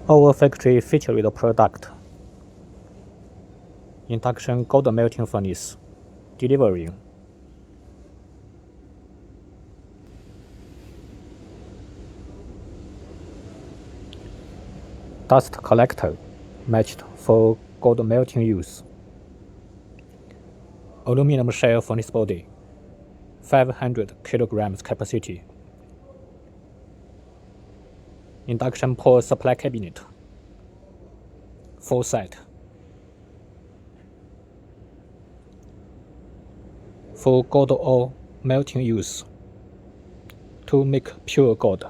Our factory featured product: induction gold melting furnace, delivering. Dust collector, matched for gold melting use. Aluminum shell furnace body, 500 kilograms capacity. Induction pour supply cabinet, 4 set. For gold ore melting use, to make pure gold.